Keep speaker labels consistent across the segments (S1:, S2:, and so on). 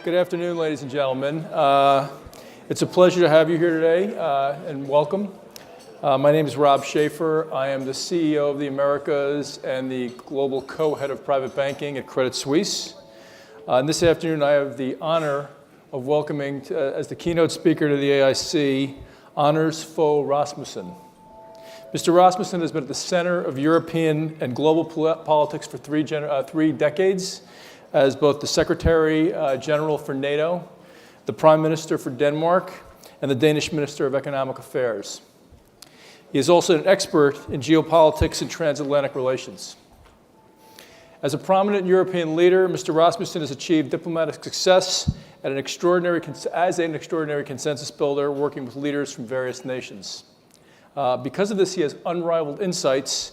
S1: Good afternoon, ladies and gentlemen. It's a pleasure to have you here today, and welcome. My name is Rob Schaefer. I am the CEO of the Americas and the Global Co-Head of Private Banking at Credit Suisse. And this afternoon, I have the honor of welcoming, as the keynote speaker to the AIC, Anders Fogh Rasmussen. Mr. Rasmussen has been at the center of European and global politics for three decades, as both the Secretary General for NATO, the Prime Minister for Denmark, and the Danish Minister of Economic Affairs. He is also an expert in geopolitics and transatlantic relations. As a prominent European leader, Mr. Rasmussen has achieved diplomatic success as an extraordinary consensus builder, working with leaders from various nations. Because of this, he has unrivaled insights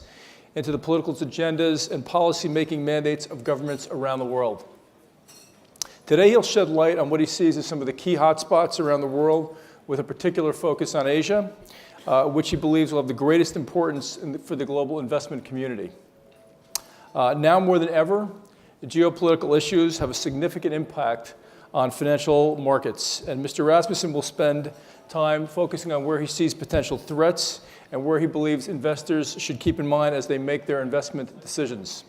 S1: into the political agendas and policy-making mandates of governments around the world. Today, he'll shed light on what he sees as some of the key hotspots around the world, with a particular focus on Asia, which he believes will have the greatest importance for the global investment community. Now more than ever, the geopolitical issues have a significant impact on financial markets, and Mr. Rasmussen will spend time focusing on where he sees potential threats and where he believes investors should keep in mind as they make their investment decisions.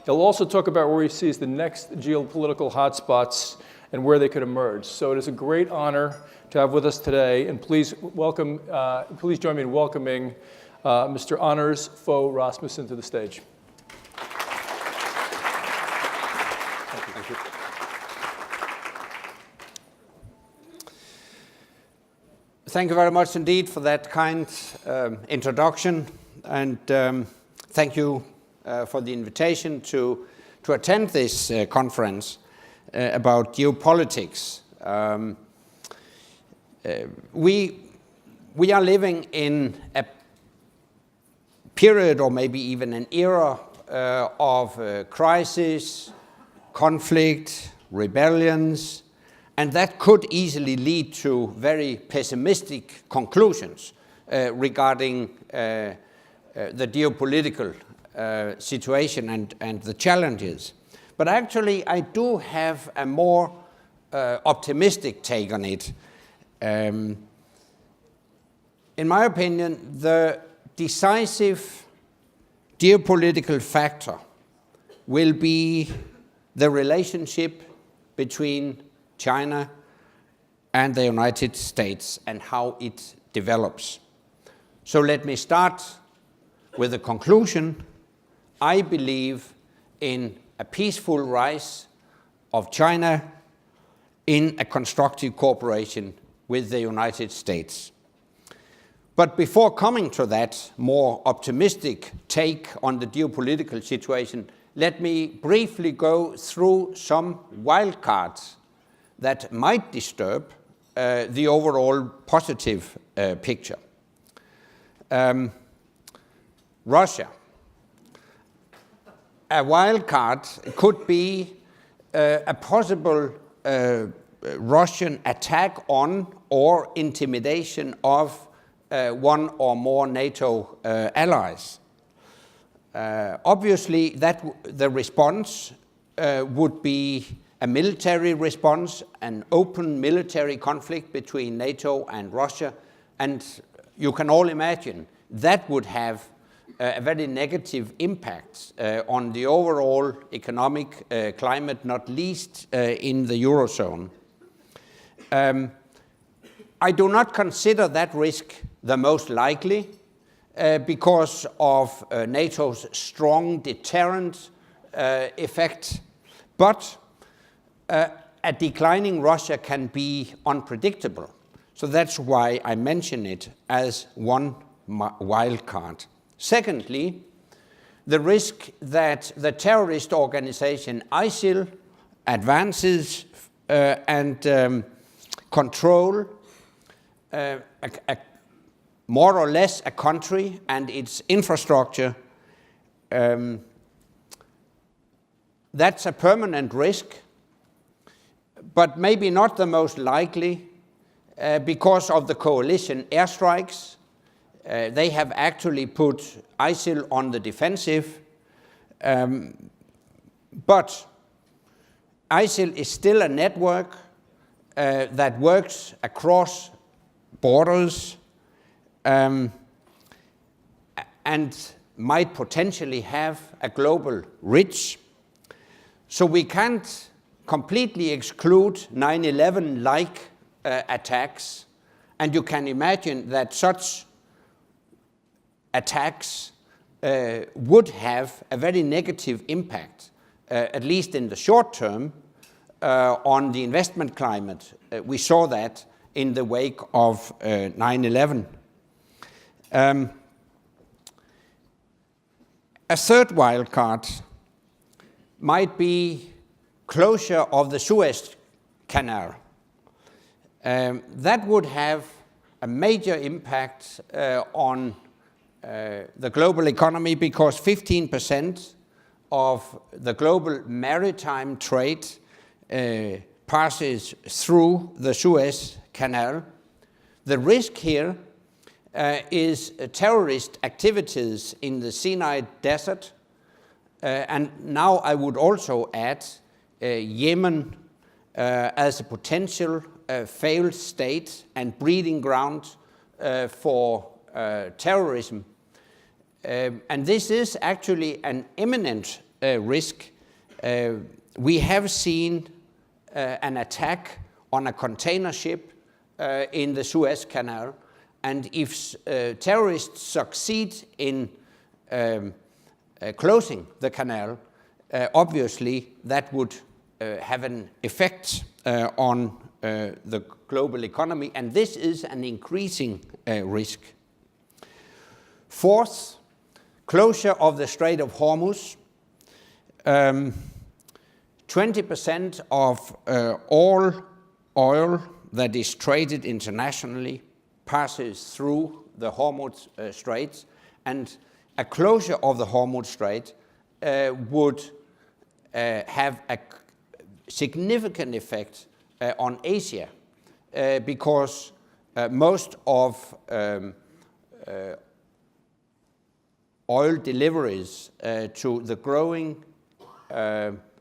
S1: He'll also talk about where he sees the next geopolitical hotspots and where they could emerge. So it is a great honor to have with us today, and please join me in welcoming Mr. Anders Fogh Rasmussen to the stage.
S2: Thank you. Thank you very much indeed for that kind introduction, and thank you for the invitation to attend this conference about geopolitics. We are living in a period, or maybe even an era, of crisis, conflict, rebellions, and that could easily lead to very pessimistic conclusions regarding the geopolitical situation and the challenges. But actually, I do have a more optimistic take on it. In my opinion, the decisive geopolitical factor will be the relationship between China and the United States and how it develops. So let me start with a conclusion. I believe in a peaceful rise of China in a constructive cooperation with the United States. But before coming to that more optimistic take on the geopolitical situation, let me briefly go through some wildcards that might disturb the overall positive picture. Russia. A wildcard could be a possible Russian attack on or intimidation of one or more NATO allies. Obviously, the response would be a military response, an open military conflict between NATO and Russia, and you can all imagine that would have a very negative impact on the overall economic climate, not least in the Eurozone. I do not consider that risk the most likely because of NATO's strong deterrent effect, but a declining Russia can be unpredictable. So that's why I mention it as one wild card. Secondly, the risk that the terrorist organization ISIL advances and control more or less a country and its infrastructure. That's a permanent risk, but maybe not the most likely because of the coalition airstrikes. They have actually put ISIL on the defensive, but ISIL is still a network that works across borders and might potentially have a global reach. So we can't completely exclude 9/11-like attacks, and you can imagine that such attacks would have a very negative impact, at least in the short term, on the investment climate. We saw that in the wake of 9/11. A third wildcard might be closure of the Suez Canal. That would have a major impact on the global economy, because 15% of the global maritime trade passes through the Suez Canal. The risk here is terrorist activities in the Sinai Desert, and now I would also add Yemen as a potential failed state and breeding ground for terrorism. And this is actually an imminent risk. We have seen an attack on a container ship in the Suez Canal, and if terrorists succeed in closing the canal, obviously that would have an effect on the global economy, and this is an increasing risk. Fourth, closure of the Strait of Hormuz. 20% of all oil that is traded internationally passes through the Hormuz Strait, and a closure of the Hormuz Strait would have a significant effect on Asia, because most of oil deliveries to the growing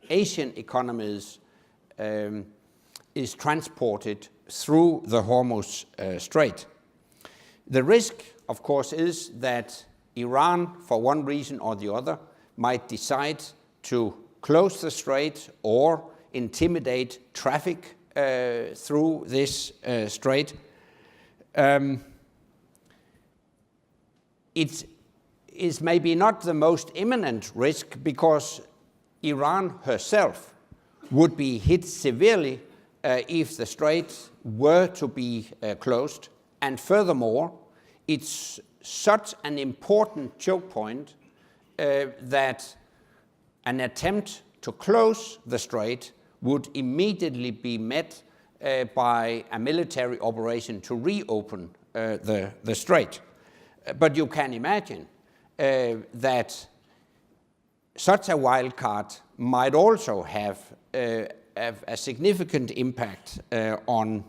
S2: Asian economies is transported through the Hormuz Strait. The risk, of course, is that Iran, for one reason or the other, might decide to close the strait or intimidate traffic through this strait. It is maybe not the most imminent risk, because Iran herself would be hit severely if the strait were to be closed. And furthermore, it's such an important choke point that an attempt to close the strait would immediately be met by a military operation to reopen the strait. But you can imagine that such a wildcard might also have a significant impact on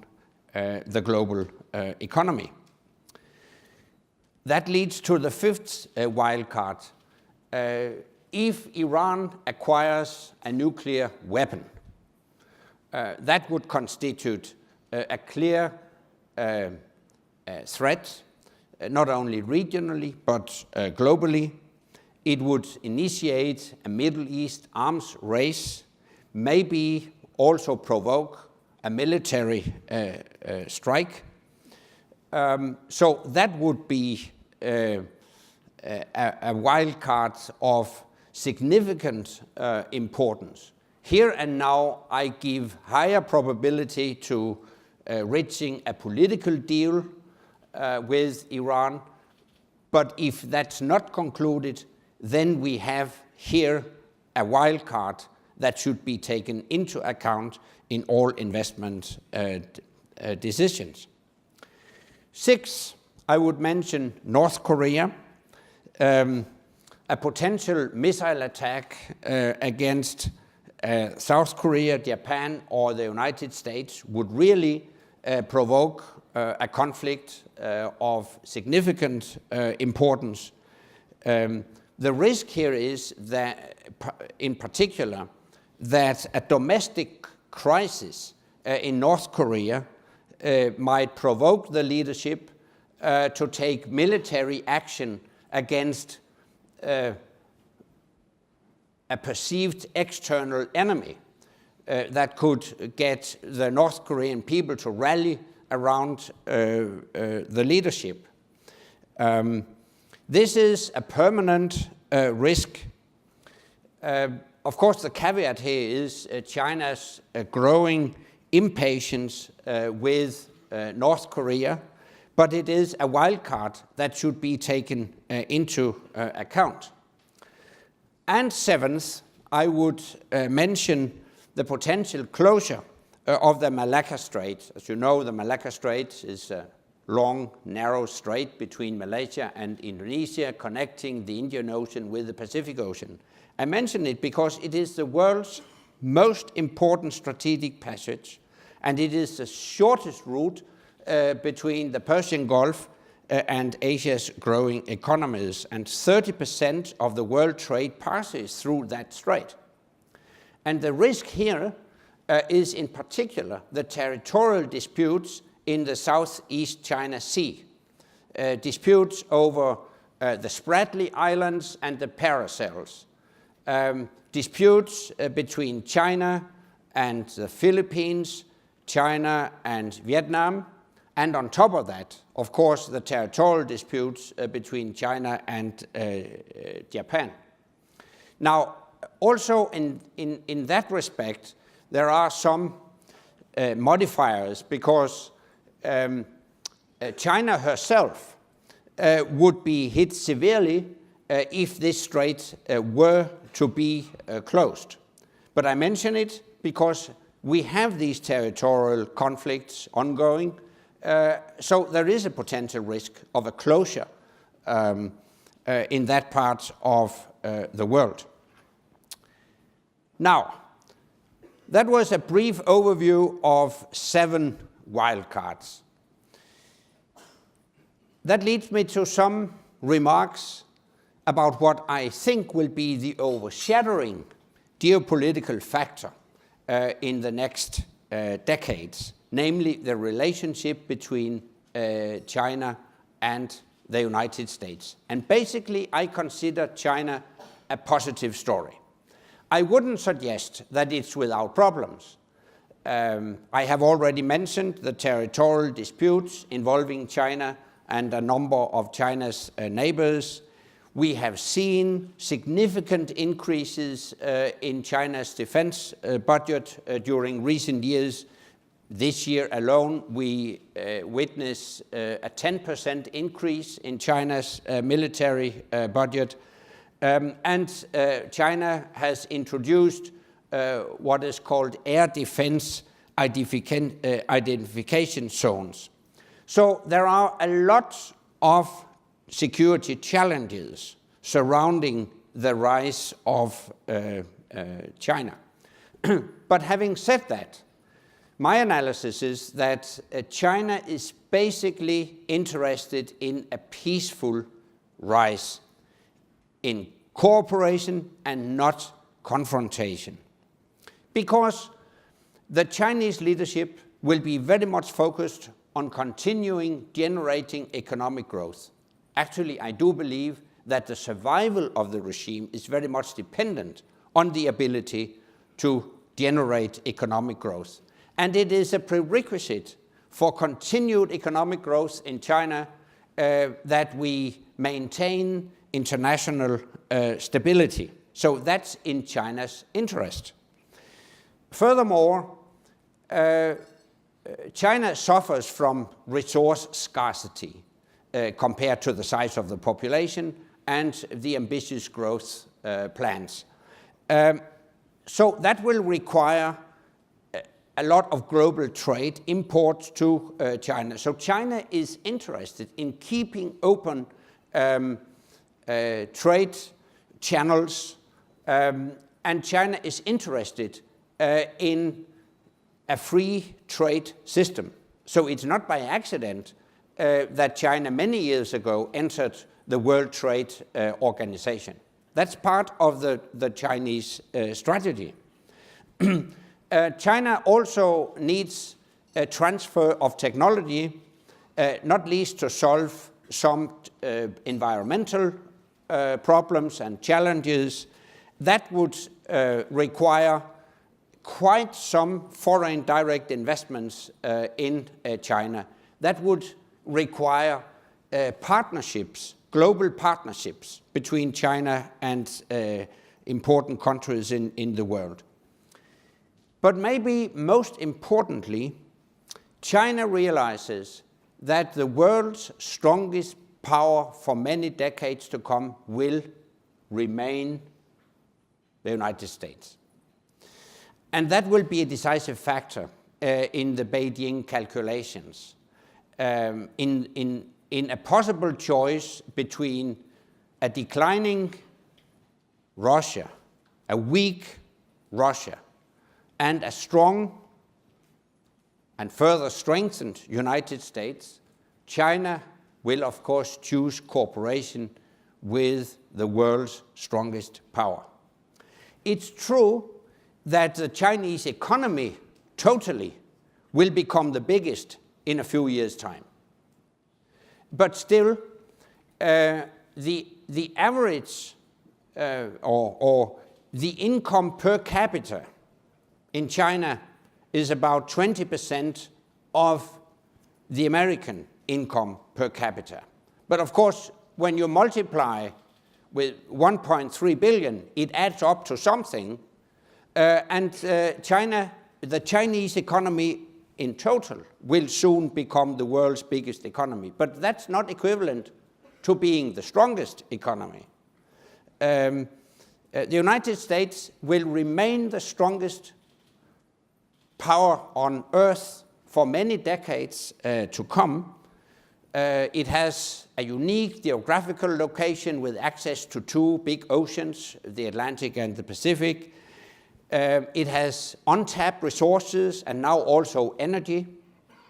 S2: the global economy. That leads to the fifth wildcard. If Iran acquires a nuclear weapon, that would constitute a clear threat, not only regionally, but globally. It would initiate a Middle East arms race, maybe also provoke a military strike. So that would be a wildcard of significant importance. Here and now, I give higher probability to reaching a political deal with Iran, but if that's not concluded, then we have here a wildcard that should be taken into account in all investment decisions. Six, I would mention North Korea. A potential missile attack against South Korea, Japan, or the United States would really provoke a conflict of significant importance. The risk here is that, in particular, that a domestic crisis in North Korea might provoke the leadership to take military action against a perceived external enemy that could get the North Korean people to rally around the leadership. This is a permanent risk. Of course, the caveat here is China's growing impatience with North Korea, but it is a wild card that should be taken into account. And seventh, I would mention the potential closure of the Malacca Strait. As you know, the Malacca Strait is a long, narrow strait between Malaysia and Indonesia, connecting the Indian Ocean with the Pacific Ocean. I mention it because it is the world's most important strategic passage, and it is the shortest route between the Persian Gulf and Asia's growing economies, and 30% of the world trade passes through that strait. And the risk here is in particular the territorial disputes in the Southeast China Sea, disputes over the Spratly Islands and the Paracels, disputes between China and the Philippines, China and Vietnam, and on top of that, of course, the territorial disputes between China and Japan. Now, also in that respect, there are some modifiers, because China herself would be hit severely if this strait were to be closed. But I mention it because we have these territorial conflicts ongoing, so there is a potential risk of a closure in that part of the world. Now, that was a brief overview of 7 wildcards. That leads me to some remarks about what I think will be the overshadowing geopolitical factor in the next decades, namely the relationship between China and the United States. And basically, I consider China a positive story. I wouldn't suggest that it's without problems. I have already mentioned the territorial disputes involving China and a number of China's neighbors. We have seen significant increases in China's defense budget during recent years. This year alone, we witnessed a 10% increase in China's military budget. And China has introduced what is called air defense identification zones. So there are a lot of security challenges surrounding the rise of China. But having said that, my analysis is that China is basically interested in a peaceful rise, in cooperation and not confrontation. Because the Chinese leadership will be very much focused on continuing generating economic growth. Actually, I do believe that the survival of the regime is very much dependent on the ability to generate economic growth. And it is a prerequisite for continued economic growth in China that we maintain international stability. So that's in China's interest. Furthermore, China suffers from resource scarcity compared to the size of the population and the ambitious growth plans. So that will require a lot of global trade, imports to China. So China is interested in keeping open trade channels, and China is interested in a free trade system. So it's not by accident that China many years ago entered the World Trade Organization. That's part of the Chinese strategy. China also needs a transfer of technology, not least to solve some environmental problems and challenges. That would require quite some foreign direct investments in China. That would require partnerships, global partnerships between China and important countries in the world. But maybe most importantly, China realizes that the world's strongest power for many decades to come will remain the United States. And that will be a decisive factor in the Beijing calculations, in a possible choice between a declining Russia, a weak Russia, and a strong and further strengthened United States. China will, of course, choose cooperation with the world's strongest power. It's true that the Chinese economy totally will become the biggest in a few years' time. But still, the average or the income per capita in China is about 20% of the American income per capita. But of course, when you multiply with 1.3 billion, it adds up to something. China, the Chinese economy in total will soon become the world's biggest economy. But that's not equivalent to being the strongest economy. The United States will remain the strongest power on Earth for many decades to come. It has a unique geographical location with access to two big oceans, the Atlantic and the Pacific. It has untapped resources and now also energy.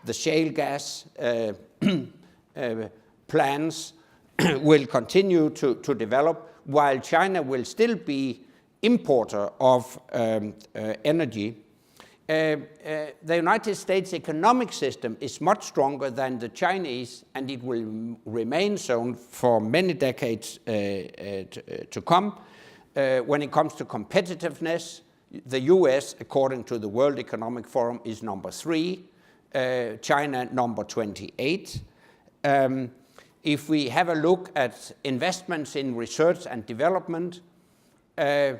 S2: The shale gas plans will continue to develop, while China will still be importer of energy. The United States economic system is much stronger than the Chinese, and it will remain so for many decades to come. When it comes to competitiveness, the US, according to the World Economic Forum, is number 3, China number 28. If we have a look at investments in research and development, the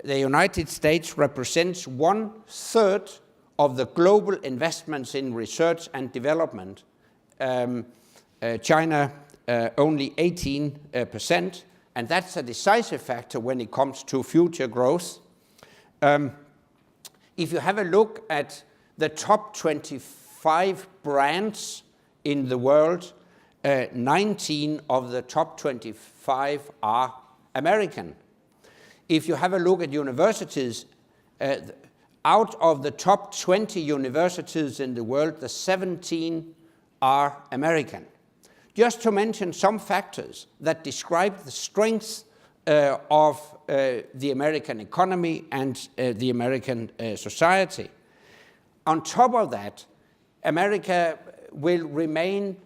S2: United States represents 1/3 of the global investments in research and development. China only 18%, and that's a decisive factor when it comes to future growth. If you have a look at the top 25 brands in the world, 19 of the top 25 are American. If you have a look at universities, out of the top 20 universities in the world, the 17 are American. Just to mention some factors that describe the strength of the American economy and the American society. On top of that, America will remain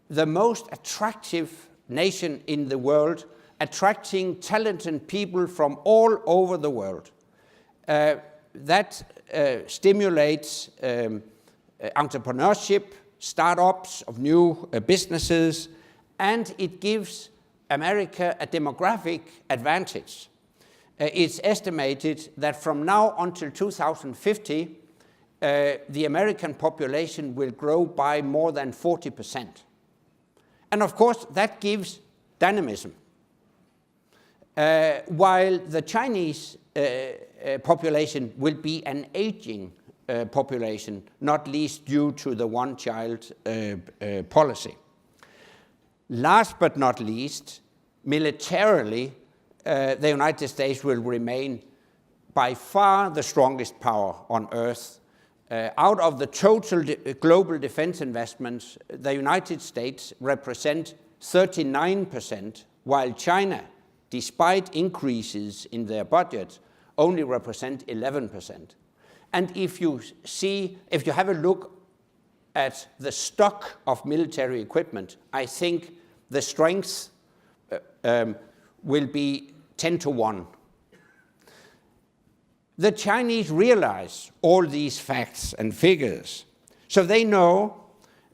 S2: the most attractive nation in the world, attracting talented people from all over the world. That stimulates entrepreneurship, startups of new businesses, and it gives America a demographic advantage. It's estimated that from now until 2050, the American population will grow by more than 40%. And of course, that gives dynamism. While the Chinese population will be an aging population, not least due to the one-child policy. Last but not least, militarily, the United States will remain by far the strongest power on Earth. Out of the total global defense investments, the United States represent 39%, while China, despite increases in their budget, only represent 11%. And if you have a look at the stock of military equipment, I think the strength will be 10 to 1. The Chinese realize all these facts and figures, so they know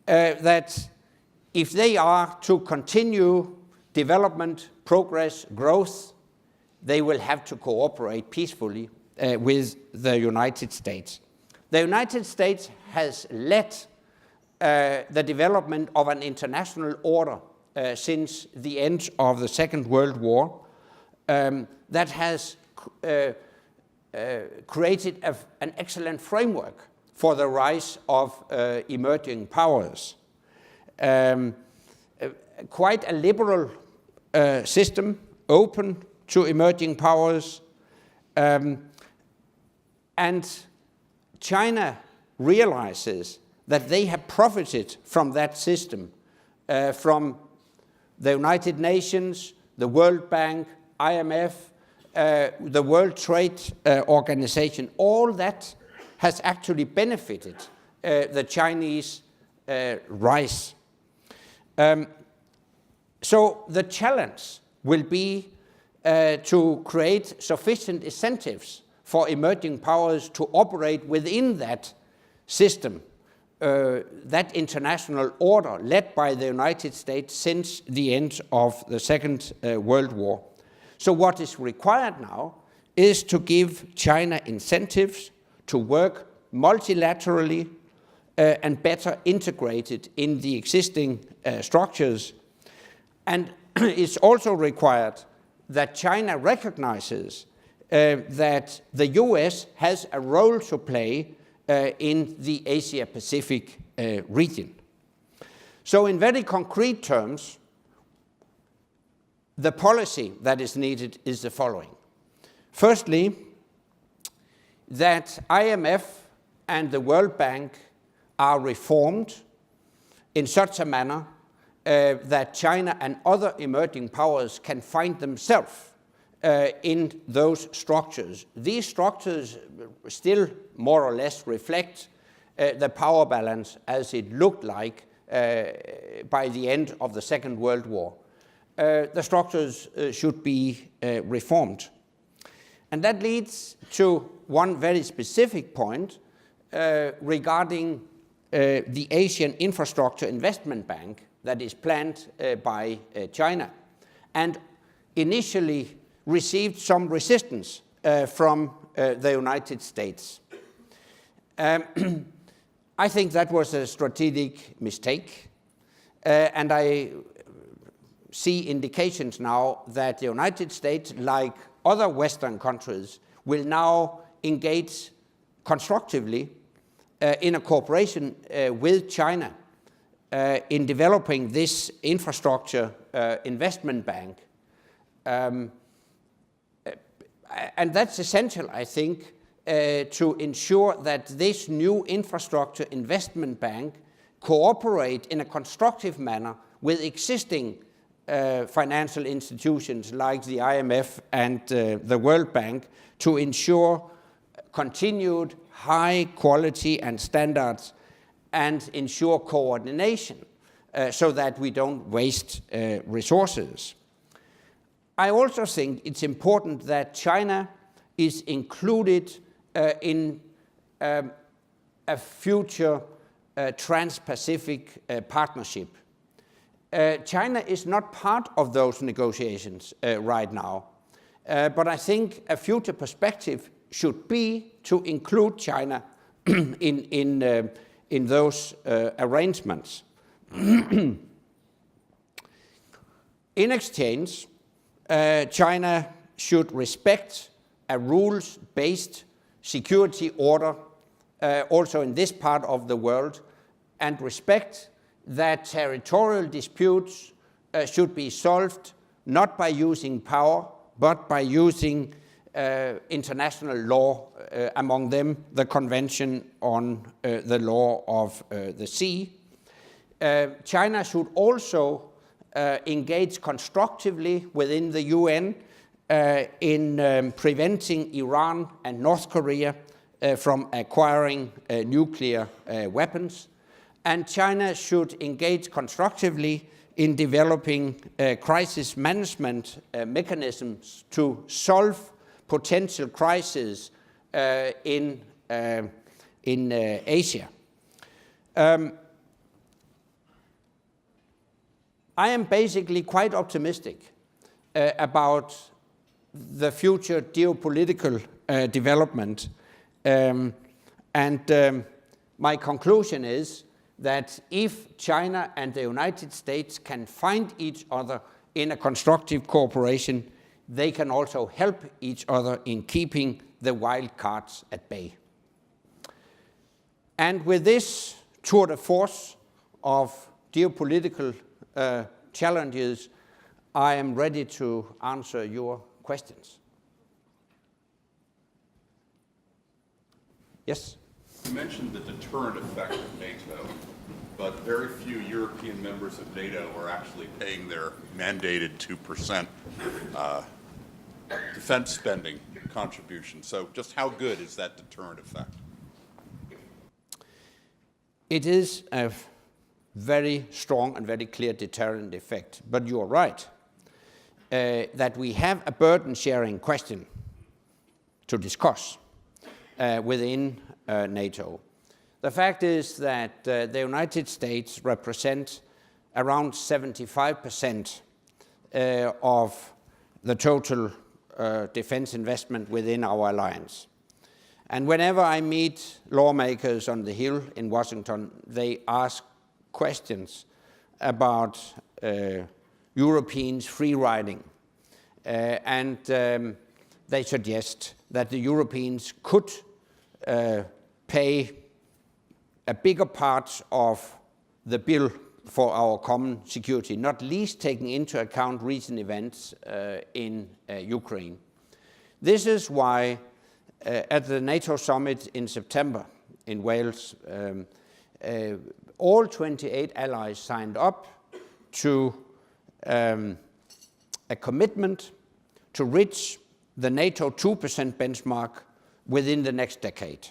S2: that if they are to continue development, progress, growth, they will have to cooperate peacefully with the United States. The United States has led the development of an international order since the end of the Second World War that has created an excellent framework for the rise of emerging powers. Quite a liberal system, open to emerging powers, and China realizes that they have profited from that system, from the United Nations, the World Bank, IMF, the World Trade Organization. All that has actually benefited the Chinese rise. So the challenge will be to create sufficient incentives for emerging powers to operate within that system, that international order led by the United States since the end of the Second World War. So what is required now is to give China incentives to work multilaterally and better integrated in the existing structures. And it's also required that China recognizes that the US has a role to play in the Asia-Pacific region. So in very concrete terms, the policy that is needed is the following. Firstly, that IMF and the World Bank are reformed in such a manner that China and other emerging powers can find themselves in those structures. These structures still more or less reflect the power balance as it looked like by the end of the Second World War. The structures should be reformed. And that leads to one very specific point regarding the Asian Infrastructure Investment Bank that is planned by China, and initially received some resistance from the United States. I think that was a strategic mistake, and I see indications now that the United States, like other Western countries, will now engage constructively in a cooperation with China in developing this infrastructure investment bank. And that's essential, I think, to ensure that this new infrastructure investment bank cooperate in a constructive manner with existing financial institutions like the IMF and the World Bank to ensure continued high quality and standards and ensure coordination so that we don't waste resources. I also think it's important that China is included in a future trans-Pacific partnership. China is not part of those negotiations right now, but I think a future perspective should be to include China in those arrangements. In exchange, China should respect a rules-based security order also in this part of the world, and respect that territorial disputes should be solved not by using power, but by using international law, among them the Convention on the Law of the Sea. China should also engage constructively within the UN in preventing Iran and North Korea from acquiring nuclear weapons. And China should engage constructively in developing crisis management mechanisms to solve potential crises in Asia. I am basically quite optimistic about the future geopolitical development, and my conclusion is that if China and the United States can find each other in a constructive cooperation, they can also help each other in keeping the wild cards at bay. And with this tour de force of geopolitical challenges, I am ready to answer your questions. Yes?
S3: You mentioned the deterrent effect of NATO, but very few European members of NATO are actually paying their mandated 2% defense spending contribution. So just how good is that deterrent effect?
S2: It is a very strong and very clear deterrent effect. But you're right that we have a burden-sharing question to discuss within NATO. The fact is that the United States represent around 75% of the total defense investment within our alliance. And whenever I meet lawmakers on the Hill in Washington, they ask questions about Europeans' free riding. And they suggest that the Europeans could pay a bigger part of the bill for our common security, not least taking into account recent events in Ukraine. This is why at the NATO summit in September in Wales, all 28 allies signed up to a commitment to reach the NATO 2% benchmark within the next decade.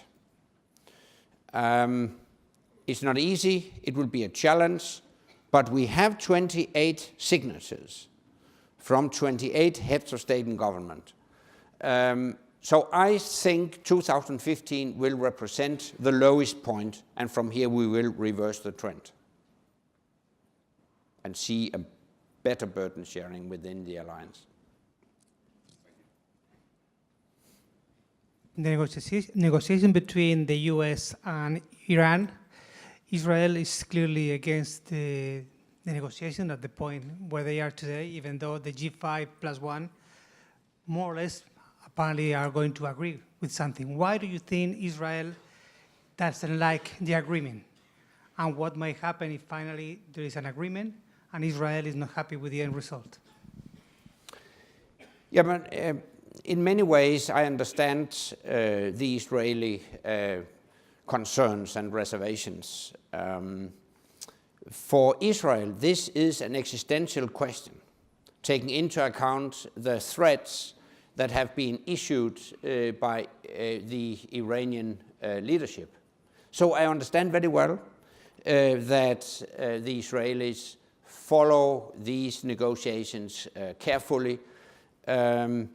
S2: It's not easy, it will be a challenge, but we have 28 signatures from 28 heads of state and government. So I think 2015 will represent the lowest point, and from here we will reverse the trend and see a better burden sharing within the alliance.
S4: The negotiation between the US and Iran, Israel is clearly against the negotiation at the point where they are today, even though the G5+1 more or less apparently are going to agree with something. Why do you think Israel doesn't like the agreement? And what might happen if finally there is an agreement and Israel is not happy with the end result?
S2: Yeah, but in many ways I understand the Israeli concerns and reservations. For Israel, this is an existential question, taking into account the threats that have been issued by the Iranian leadership. So I understand very well that the Israelis follow these negotiations carefully and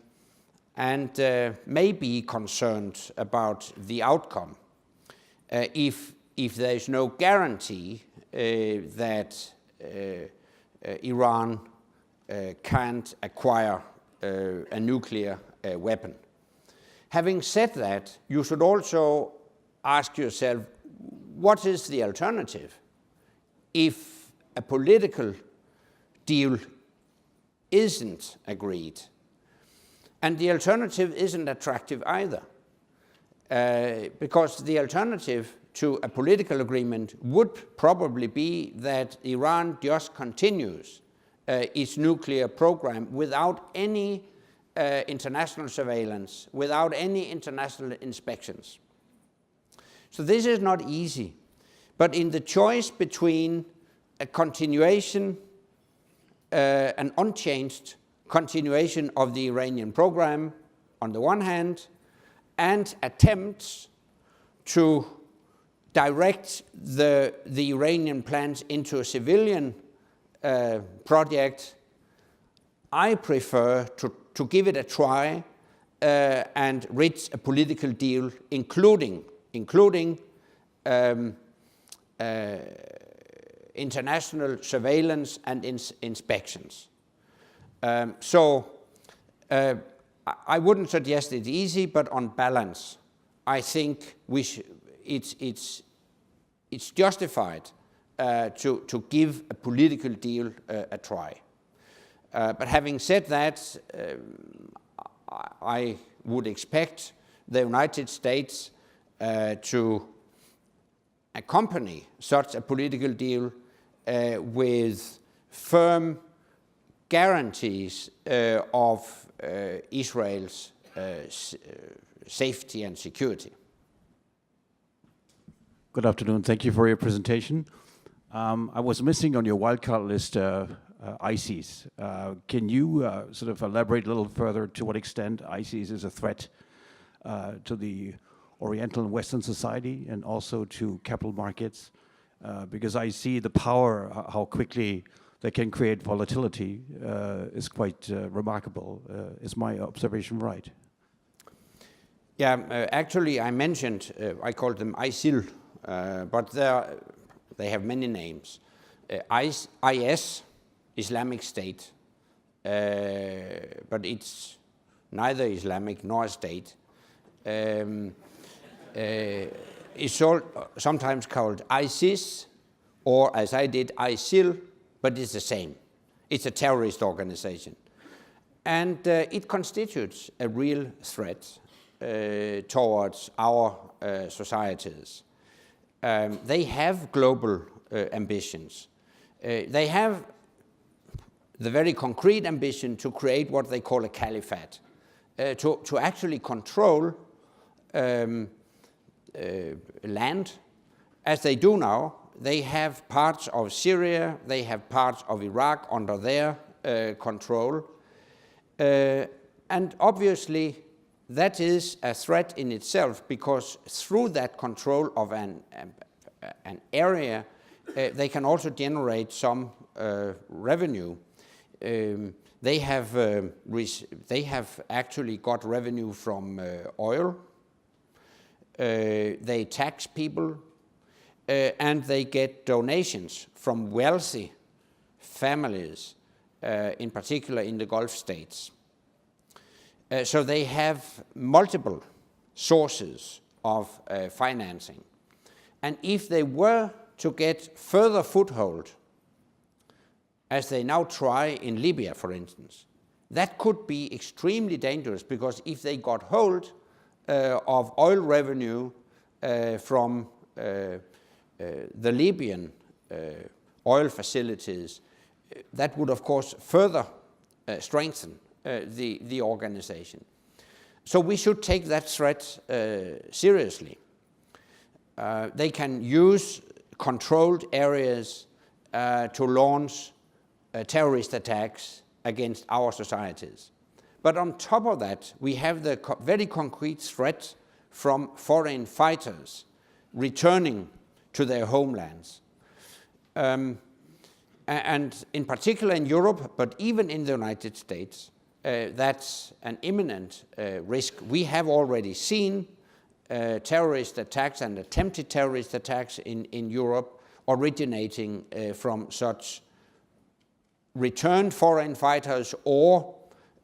S2: may be concerned about the outcome if there is no guarantee that Iran can't acquire a nuclear weapon. Having said that, you should also ask yourself, what is the alternative if a political deal isn't agreed? And the alternative isn't attractive either, because the alternative to a political agreement would probably be that Iran just continues its nuclear program without any international surveillance, without any international inspections. So this is not easy, but in the choice between a continuation, an unchanged continuation of the Iranian program on the one hand, and attempts to direct the Iranian plans into a civilian project, I prefer to give it a try and reach a political deal, including international surveillance and inspections. I wouldn't suggest it's easy, but on balance, I think it's justified to give a political deal a try. But having said that, I would expect the United States to accompany such a political deal with firm guarantees of Israel's safety and security.
S5: Good afternoon. Thank you for your presentation. I was missing on your wildcard list ICs. Can you sort of elaborate a little further to what extent ICs is a threat to the Oriental and Western society and also to capital markets? Because I see the power, how quickly they can create volatility is quite remarkable. Is my observation right?
S2: Yeah, actually I mentioned, I called them ISIL, but they have many names. IS, Islamic State, but it's neither Islamic nor a state. It's sometimes called ISIS, or as I did, ISIL, but it's the same. It's a terrorist organization. And it constitutes a real threat towards our societies. They have global ambitions. They have the very concrete ambition to create what they call a caliphate, to actually control land, as they do now. They have parts of Syria, they have parts of Iraq under their control. And obviously, that is a threat in itself, because through that control of an area, they can also generate some revenue. They have actually got revenue from oil. They tax people, and they get donations from wealthy families, in particular in the Gulf states. So they have multiple sources of financing. And if they were to get further foothold, as they now try in Libya, for instance, that could be extremely dangerous, because if they got hold of oil revenue from the Libyan oil facilities, that would of course further strengthen the organization. So we should take that threat seriously. They can use controlled areas to launch terrorist attacks against our societies. But on top of that, we have the very concrete threat from foreign fighters returning to their homelands. And in particular in Europe, but even in the United States, that's an imminent risk. We have already seen terrorist attacks and attempted terrorist attacks in Europe originating from such returned foreign fighters or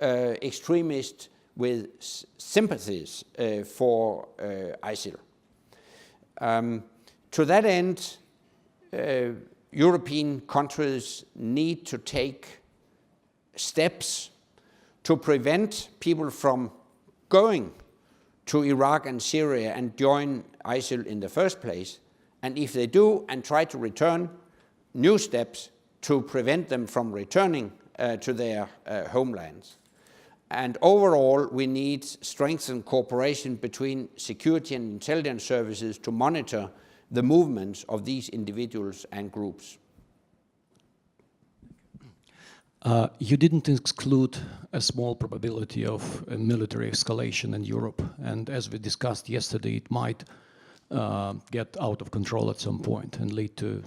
S2: extremists with sympathies for ISIL. To that end, European countries need to take steps to prevent people from going to Iraq and Syria and join ISIL in the first place. And if they do and try to return, new steps to prevent them from returning to their homelands. And overall, we need strengthened cooperation between security and intelligence services to monitor the movements of these individuals and groups.
S6: You didn't exclude a small probability of a military escalation in Europe, and as we discussed yesterday, it might get out of control at some point and lead to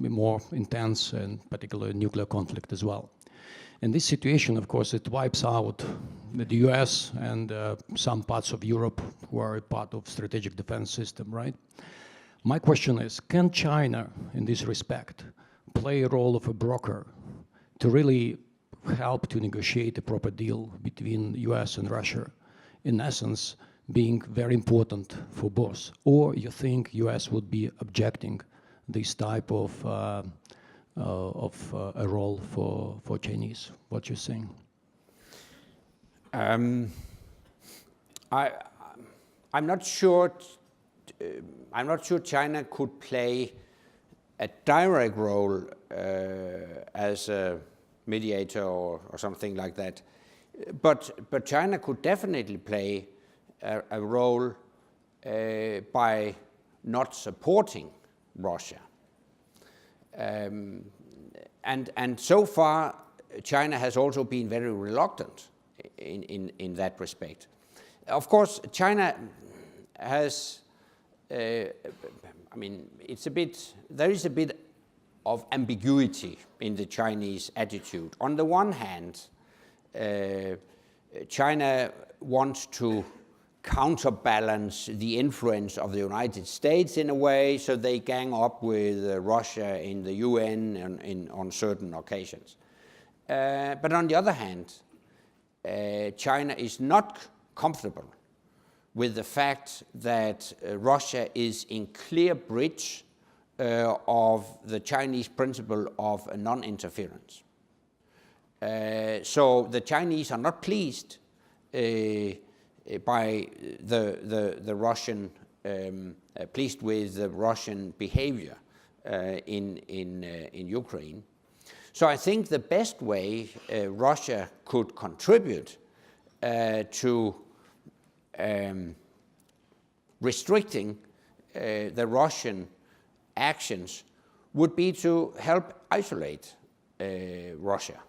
S6: a more intense and particularly nuclear conflict as well. In this situation, of course, it wipes out the US and some parts of Europe who are a part of strategic defense system, right? My question is, can China, in this respect, play a role of a broker to really help to negotiate a proper deal between US and Russia, in essence, being very important for both? Or you think US would be objecting this type of a role for Chinese? What you're saying?
S2: I'm not sure. I'm not sure China could play a direct role as a mediator or something like that, but China could definitely play a role by not supporting Russia. And so far, China has also been very reluctant in that respect. Of course, China has, I mean, there is a bit of ambiguity in the Chinese attitude. On the one hand, China wants to counterbalance the influence of the United States in a way, so they gang up with Russia in the UN on certain occasions. But on the other hand, China is not comfortable with the fact that Russia is in clear breach of the Chinese principle of non-interference. So the Chinese are not pleased by the Russian, pleased with the Russian behavior in Ukraine. So I think the best way Russia could contribute to restricting the Russian actions would be to help isolate Russia.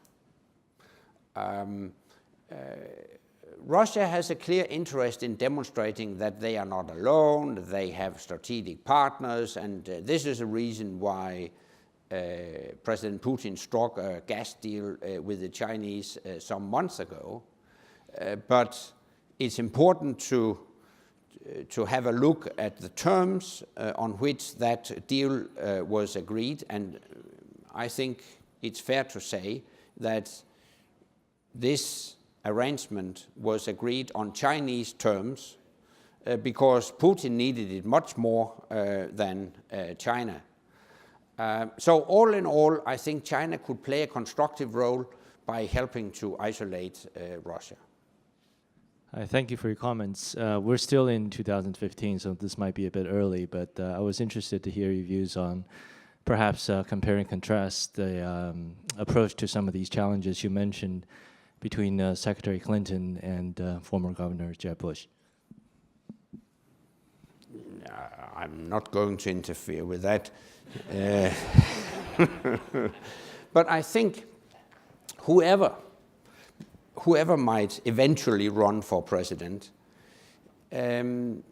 S2: Russia has a clear interest in demonstrating that they are not alone, that they have strategic partners, and this is a reason why President Putin struck a gas deal with the Chinese some months ago. But it's important to have a look at the terms on which that deal was agreed, and I think it's fair to say that this arrangement was agreed on Chinese terms because Putin needed it much more than China. So all in all, I think China could play a constructive role by helping to isolate Russia.
S7: Thank you for your comments. We're still in 2015, so this might be a bit early, but I was interested to hear your views on perhaps compare and contrast the approach to some of these challenges you mentioned between Secretary Clinton and former Governor Jeb Bush.
S2: I'm not going to interfere with that. But I think whoever might eventually run for president, an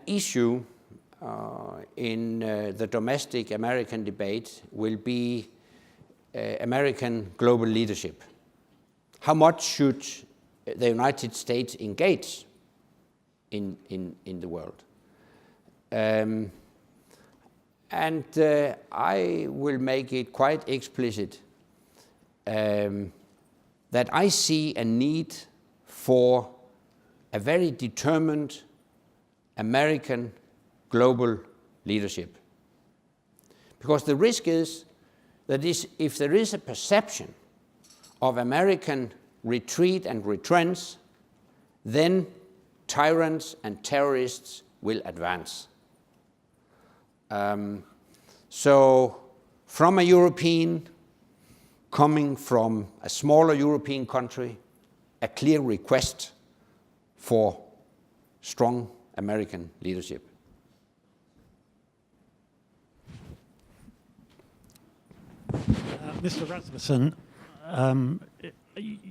S2: issue in the domestic American debate will be American global leadership. How much should the United States engage in the world? And I will make it quite explicit that I see a need for a very determined American global leadership. Because the risk is that if there is a perception of American retreat and retrench, then tyrants and terrorists will advance. So from a European, coming from a smaller European country, a clear request for strong American leadership.
S8: Mr. Rasmussen,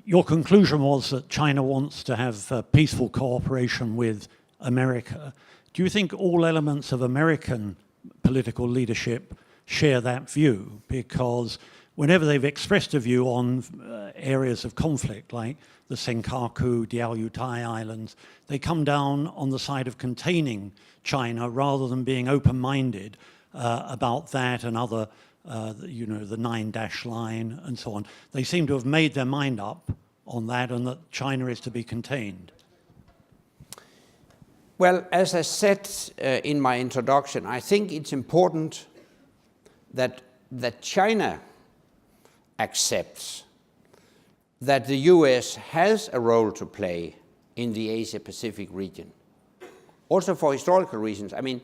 S8: your conclusion was that China wants to have peaceful cooperation with America. Do you think all elements of American political leadership share that view? Because whenever they've expressed a view on areas of conflict, like the Senkaku, Diaoyutai Islands, they come down on the side of containing China rather than being open-minded about that and other, the 9-dash line and so on. They seem to have made their mind up on that and that China is to be contained.
S2: Well, as I said in my introduction, I think it's important that China accepts that the US has a role to play in the Asia-Pacific region. Also for historical reasons. I mean,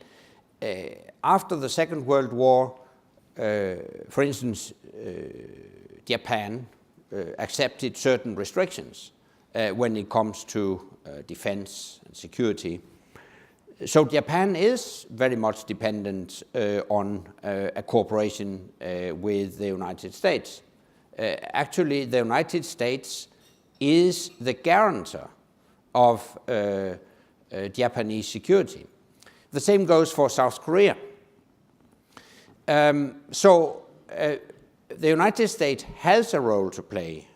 S2: after the Second World War, for instance, Japan accepted certain restrictions when it comes to defense and security. So Japan is very much dependent on a cooperation with the United States. Actually, the United States is the guarantor of Japanese security. The same goes for South Korea. So the United States has a role to play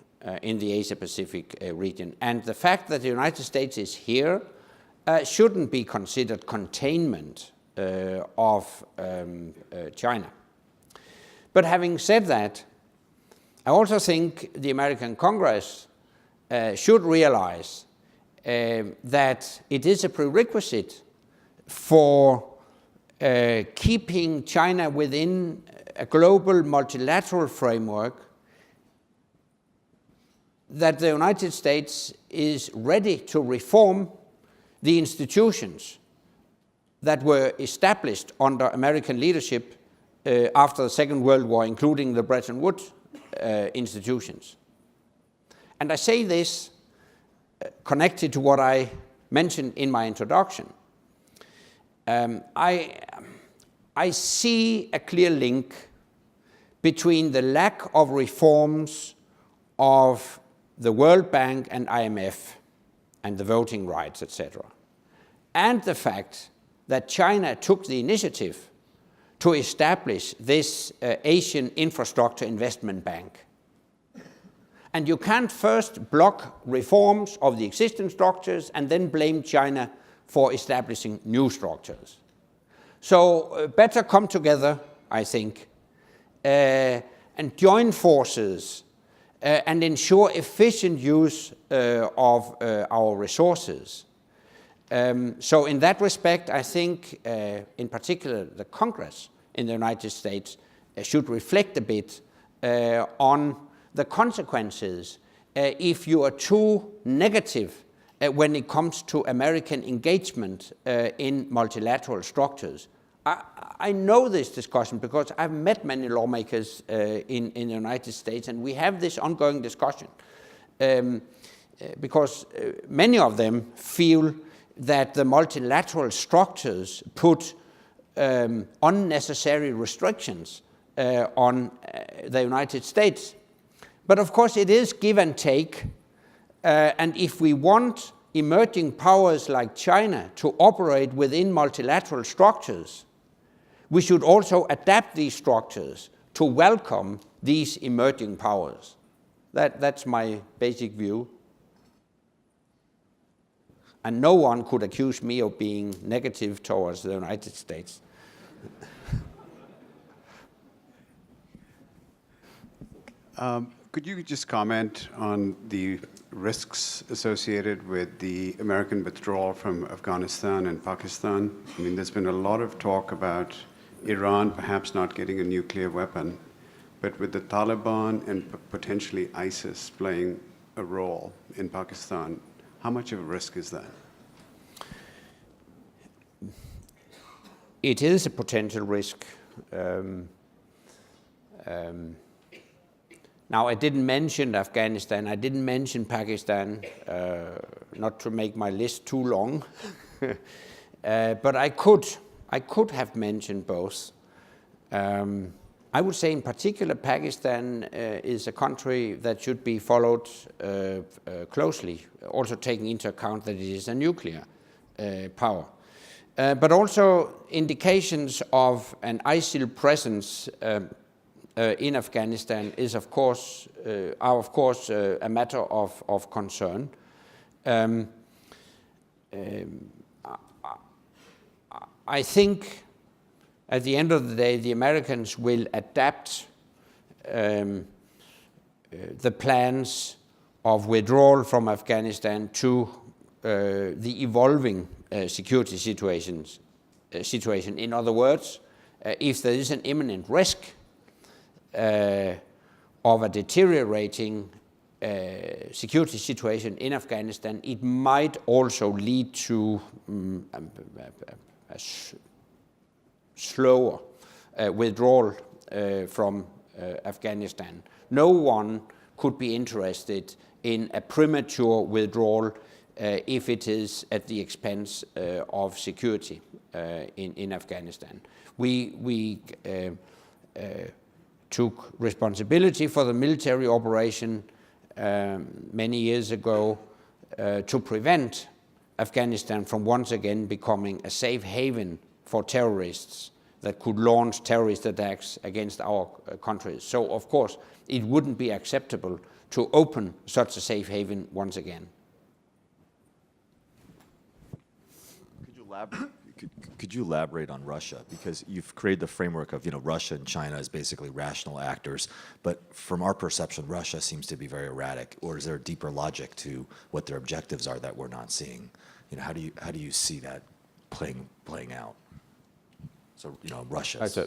S2: in the Asia-Pacific region, and the fact that the United States is here shouldn't be considered containment of China. But having said that, I also think the American Congress should realize that it is a prerequisite for keeping China within a global multilateral framework that the United States is ready to reform the institutions that were established under American leadership after the Second World War, including the Bretton Woods institutions. And I say this connected to what I mentioned in my introduction. I see a clear link between the lack of reforms of the World Bank and IMF and the voting rights, etc., and the fact that China took the initiative to establish this Asian Infrastructure Investment Bank. And you can't first block reforms of the existing structures and then blame China for establishing new structures. So better come together, I think, and join forces and ensure efficient use of our resources. So in that respect, I think, in particular, the Congress in the United States should reflect a bit on the consequences if you are too negative when it comes to American engagement in multilateral structures. I know this discussion because I've met many lawmakers in the United States, and we have this ongoing discussion because many of them feel that the multilateral structures put unnecessary restrictions on the United States. But of course it is give and take, and if we want emerging powers like China to operate within multilateral structures, we should also adapt these structures to welcome these emerging powers. That's my basic view. And no one could accuse me of being negative towards the United States.
S9: Could you just comment on the risks associated with the American withdrawal from Afghanistan and Pakistan? I mean, there's been a lot of talk about Iran perhaps not getting a nuclear weapon, but with the Taliban and potentially ISIS playing a role in Pakistan, how much of a risk is that?
S2: It is a potential risk. Now, I didn't mention Afghanistan, I didn't mention Pakistan, not to make my list too long, but I could have mentioned both. I would say in particular Pakistan is a country that should be followed closely, also taking into account that it is a nuclear power. But also indications of an ISIL presence in Afghanistan are of course a matter of concern. I think at the end of the day, the Americans will adapt the plans of withdrawal from Afghanistan to the evolving security situation. In other words, if there is an imminent risk of a deteriorating security situation in Afghanistan, it might also lead to a slower withdrawal from Afghanistan. No one could be interested in a premature withdrawal if it is at the expense of security in Afghanistan. We took responsibility for the military operation many years ago to prevent Afghanistan from once again becoming a safe haven for terrorists that could launch terrorist attacks against our countries. So, of course, it wouldn't be acceptable to open such a safe haven once again.
S10: Could you elaborate on Russia? Because you've created the framework of, Russia and China as basically rational actors, but from our perception, Russia seems to be very erratic. Or is there a deeper logic to what their objectives are that we're not seeing? How do you see that playing out? So, Russia's.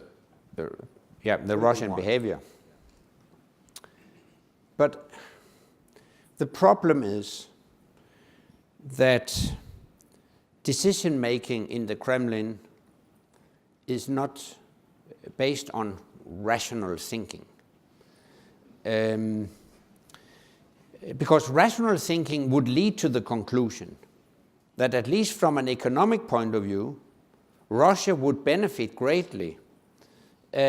S2: The Russian behavior. But the problem is that decision-making in the Kremlin is not based on rational thinking. Because rational thinking would lead to the conclusion that, at least from an economic point of view, Russia would benefit greatly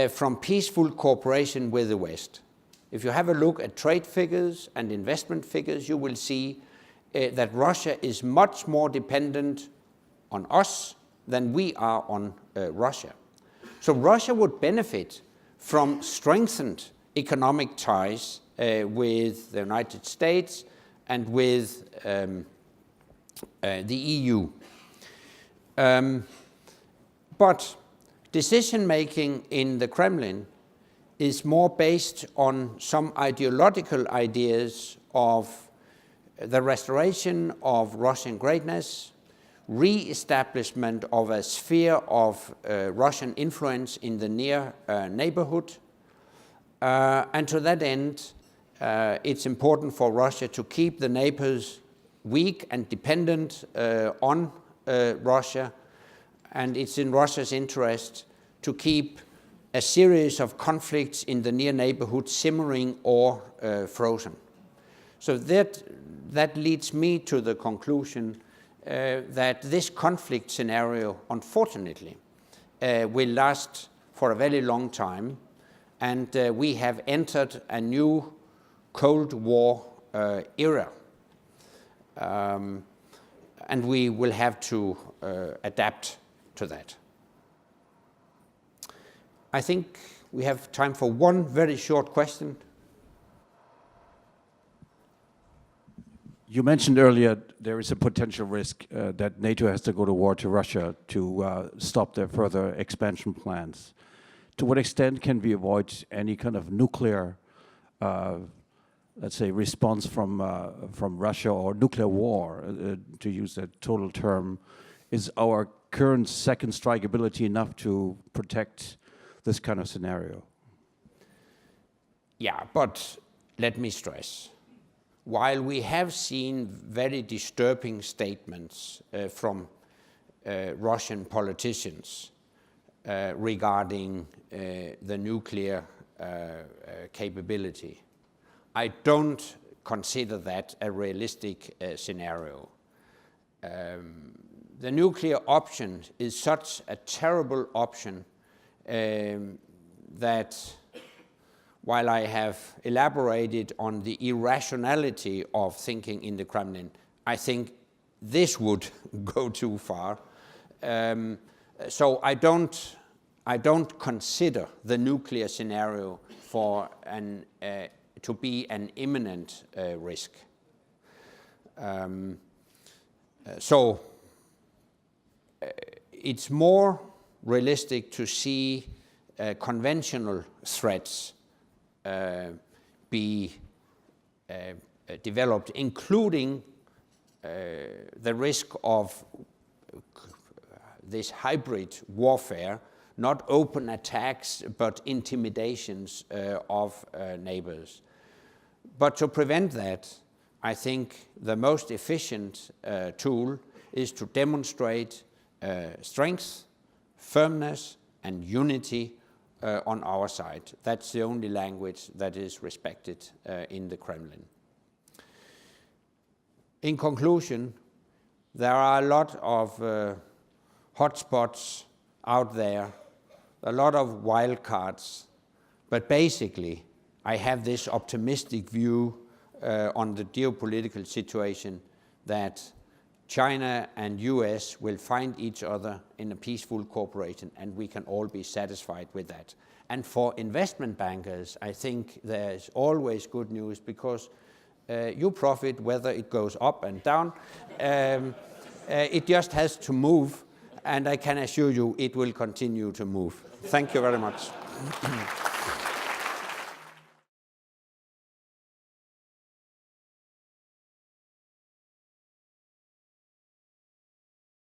S2: from peaceful cooperation with the West. If you have a look at trade figures and investment figures, you will see that Russia is much more dependent on us than we are on Russia. So Russia would benefit from strengthened economic ties with the United States and with the EU. But decision-making in the Kremlin is more based on some ideological ideas of the restoration of Russian greatness, re-establishment of a sphere of Russian influence in the near neighborhood. And to that end, it's important for Russia to keep the neighbors weak and dependent on Russia. And it's in Russia's interest to keep a series of conflicts in the near neighborhood simmering or frozen. So that leads me to the conclusion that this conflict scenario, unfortunately, will last for a very long time, and we have entered a new Cold War era. And we will have to adapt to that. I think we have time for one very short question.
S5: You mentioned earlier there is a potential risk that NATO has to go to war to Russia to stop their further expansion plans. To what extent can we avoid any kind of nuclear, let's say, response from Russia, or nuclear war, to use that total term? Is our current second strike ability enough to protect this kind of scenario?
S2: Yeah, but let me stress, while we have seen very disturbing statements from Russian politicians regarding the nuclear capability, I don't consider that a realistic scenario. The nuclear option is such a terrible option that while I have elaborated on the irrationality of thinking in the Kremlin, I think this would go too far. So I don't consider the nuclear scenario to be an imminent risk. So it's more realistic to see conventional threats be developed, including the risk of this hybrid warfare, not open attacks, but intimidations of neighbors. But to prevent that, I think the most efficient tool is to demonstrate strength, firmness, and unity on our side. That's the only language that is respected in the Kremlin. In conclusion, there are a lot of hotspots out there, a lot of wild cards, but basically I have this optimistic view on the geopolitical situation that China and US will find each other in a peaceful cooperation, and we can all be satisfied with that. And for investment bankers, I think there's always good news, because you profit whether it goes up and down. It just has to move, and I can assure you it will continue to move. Thank you very much.